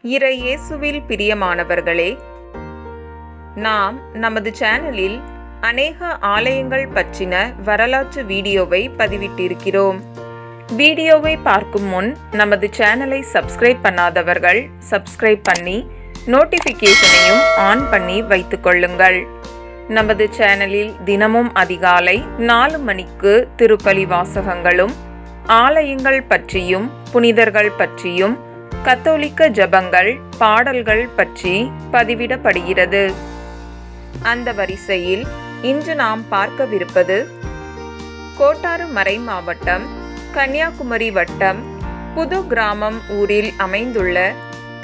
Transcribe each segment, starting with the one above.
இறை இயேசுவில் பிரியமானவர்களே, நாம் நமது சேனலில் அநேக ஆலயங்கள் பற்றின வரலாற்று வீடியோவை பதிவிட்டிருக்கிறோம். வீடியோவை பார்க்கும் முன் நமது சேனலை சப்ஸ்கிரைப் பண்ணாதவர்கள் சப்ஸ்கிரைப் பண்ணி நோட்டிஃபிகேஷனையும் ஆன் பண்ணி வைத்துக் கொள்ளுங்கள். நமது சேனலில் தினமும் அதிகாலை 4 மணிக்கு திருப்பலி வாசகங்களும் ஆலயங்கள் பற்றியும் புனிதர்கள் பற்றியும் கத்தோலிக்க ஜெபங்கள் பாடல்கள் பற்றி பதிவிடப்படுகிறது. அந்த வரிசையில் இன்று நாம் பார்க்கவிருப்பது கோட்டாறு மறை மாவட்டம் கன்னியாகுமரி வட்டம் புது கிராமம் ஊரில் அமைந்துள்ள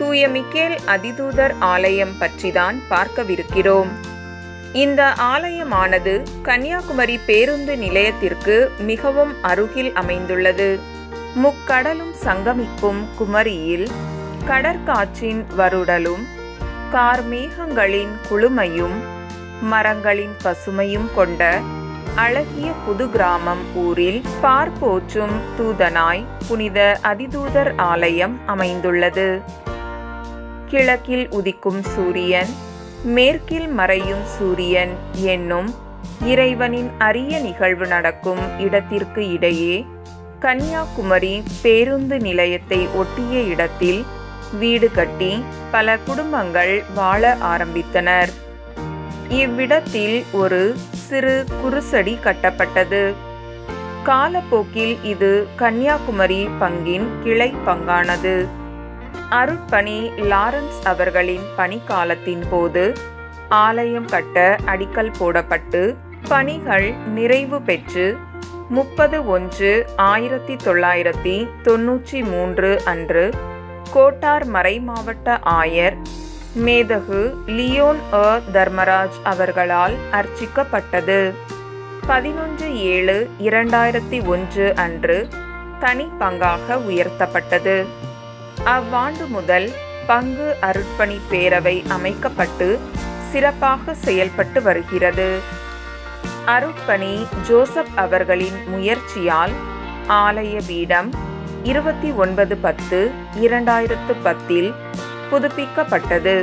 தூய மிக்கேல் அதிதூதர் ஆலயம் பற்றிதான் பார்க்கவிருக்கிறோம். இந்த ஆலயமானது கன்னியாகுமரி பேருந்து நிலையத்திற்கு மிகவும் அருகில் அமைந்துள்ளது. முக்கடலும் சங்கமிக்கும் குமரியில் கடற்காற்றின் வருடலும் கார்மேகங்களின் குளுமையும் மரங்களின் பசுமையும் கொண்ட அழகிய புது கிராமம் ஊரில் பார்ப்போற்றும் தூதனாய் புனித அதிதூதர் ஆலயம் அமைந்துள்ளது. கிழக்கில் உதிக்கும் சூரியன் மேற்கில் மறையும் சூரியன் என்னும் இறைவனின் அரிய நிகழ்வு நடக்கும் இடத்திற்கு இடையே கன்னியாகுமரி பேருந்து நிலையத்தை ஒட்டிய இடத்தில் வீடு கட்டி பல குடும்பங்கள் வாழ ஆரம்பித்தனர். இவ்விடத்தில் ஒரு சிறு குருசடி கட்டப்பட்டது. காலப்போக்கில் இது கன்னியாகுமரி பங்கின் கிளை பங்கானது. அருட்பணி லாரன்ஸ் அவர்களின் பணிக்காலத்தின் போது ஆலயம் கட்ட அடிக்கல் போடப்பட்டு பணிகள் நிறைவு பெற்று 30/1/1993 அன்று கோட்டார் மறை மாவட்ட ஆயர் மேதகு லியோன் தர்மராஜ் அவர்களால் அர்ச்சிக்கப்பட்டது. 11/7/2001 அன்று தனி பங்காக உயர்த்தப்பட்டது. அவ்வாண்டு முதல் பங்கு அருட்பணி பேரவை அமைக்கப்பட்டு சிறப்பாக செயல்பட்டு வருகிறது. அருட்பணி ஜோசப் அவர்களின் முயற்சியால் ஆலய பீடம் 29/10/2010 புதுப்பிக்கப்பட்டது.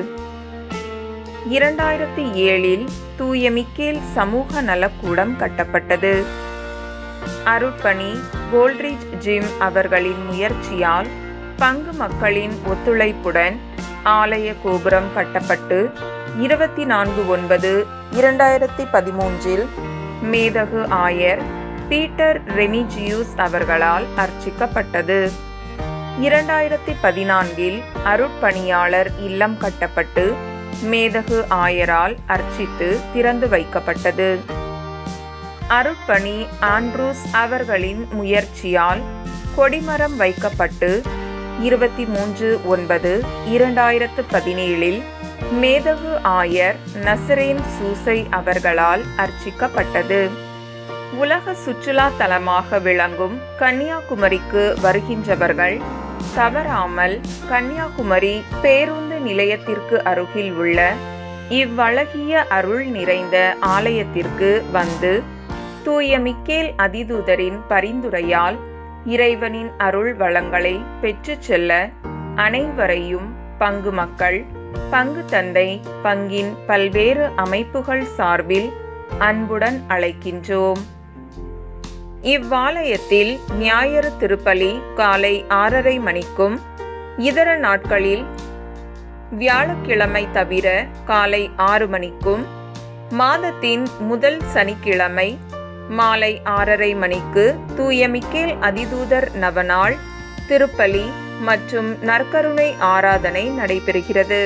2007 தூய மிக்கேல் சமூக நலக்கூடம் கட்டப்பட்டது. அருட்பணி கோல்ட்ரிட்ஜ் ஜிம் அவர்களின் முயற்சியால் பங்கு மக்களின் ஒத்துழைப்புடன் ஆலய கோபுரம் கட்டப்பட்டு 24/9/2013 மேதகு ஆயர் பீட்டர் ரெமிஜியூஸ் அவர்களால் அர்ச்சிக்கப்பட்டது. 2014 அருட்பணியாளர் இல்லம் கட்டப்பட்டு மேதகு ஆயரால் அர்ச்சித்து திறந்து வைக்கப்பட்டது. அருட்பணி ஆண்ட்ரூஸ் அவர்களின் முயற்சியால் கொடிமரம் வைக்கப்பட்டு 23/9/2017 மேதகு ஆயர் நசரேன் சூசை அவர்களால் அர்ச்சிக்கப்பட்டது. உலக சுற்றுலா தலமாக விளங்கும் கன்னியாகுமரிக்கு வருகின்றவர்கள் தவறாமல் கன்னியாகுமரி பேருந்து நிலையத்திற்கு அருகில் உள்ள இவ்வழகிய அருள் நிறைந்த ஆலயத்திற்கு வந்து தூய மிக்கேல் அதிதூதரின் பரிந்துரையால் இறைவனின் அருள் வளங்களை பெற்று செல்ல அனைவரையும் பங்கு மக்கள், பங்கு தந்தை, பங்கின் பல்வேறு அமைப்புகள் சார்பில் அன்புடன் அழைக்கின்றோம். இவ்வாலயத்தில் ஞாயிறு திருப்பலி காலை 6:30 மணிக்கும் இதர நாட்களில் வியாழக்கிழமை தவிர காலை 6 மணிக்கும் மாதத்தின் முதல் சனிக்கிழமை மாலை 6:30 மணிக்கு தூய மிக்கேல் அதிதூதர் நவநாள் திருப்பலி மற்றும் நற்கருணை ஆராதனை நடைபெறுகிறது.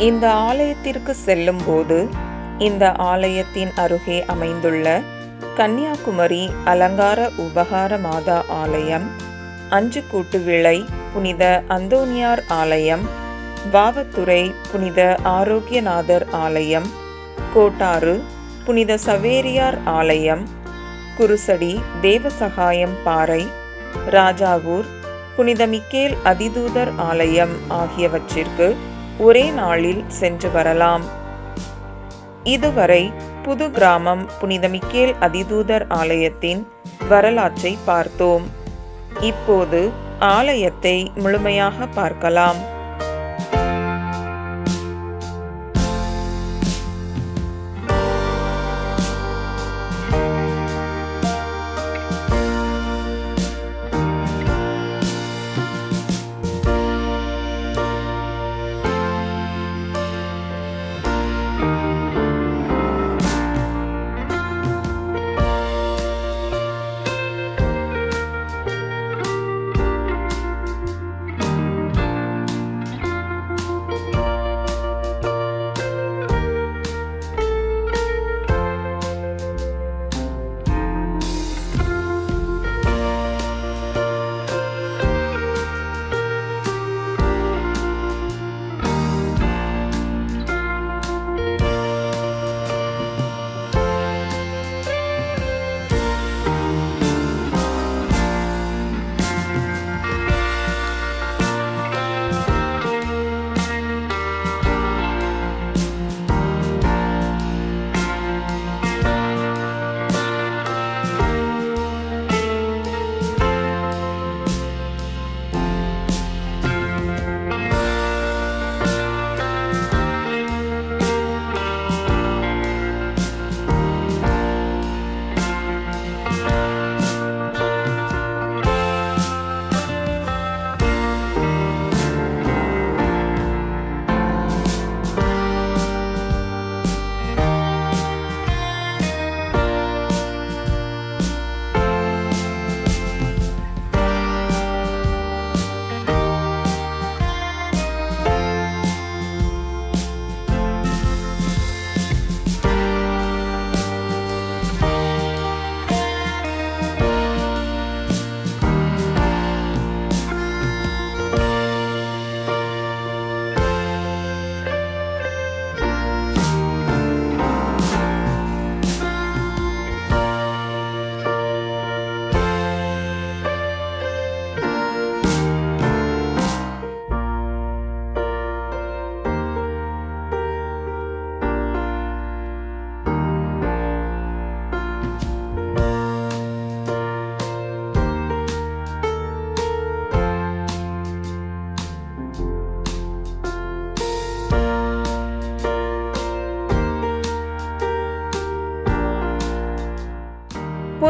இந்த ஆலயத்திற்கு செல்லும் போது இந்த ஆலயத்தின் அருகே அமைந்துள்ள கன்னியாகுமரி அலங்கார உபகார மாதா ஆலயம், அஞ்சுக்கூட்டு விளை புனித அந்தோனியார் ஆலயம், வாவத்துறை புனித ஆரோக்கியநாதர் ஆலயம், கோட்டாறு புனித சவேரியார் ஆலயம், குருசடி தேவசகாயம் பாறை, ராஜாவூர் புனித மிக்கேல் அதிதூதர் ஆலயம் ஆகியவற்றிற்கு ஒரே நாளில் சென்று வரலாம். இதுவரை புது கிராமம் புனித மிக்கேல் அதிதூதர் ஆலயத்தின் வரலாற்றை பார்த்தோம். இப்போது ஆலயத்தை முழுமையாக பார்க்கலாம்.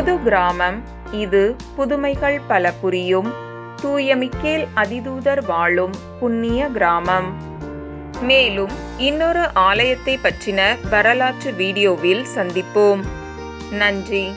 புது கிராமம். இது புதுமைகள் பல புரியும் தூய மிக்கேல் அதிதூதர் வாழும் புண்ணிய கிராமம். மேலும் இன்னொரு ஆலயத்தை பற்றின வரலாற்று வீடியோவில் சந்திப்போம். நன்றி.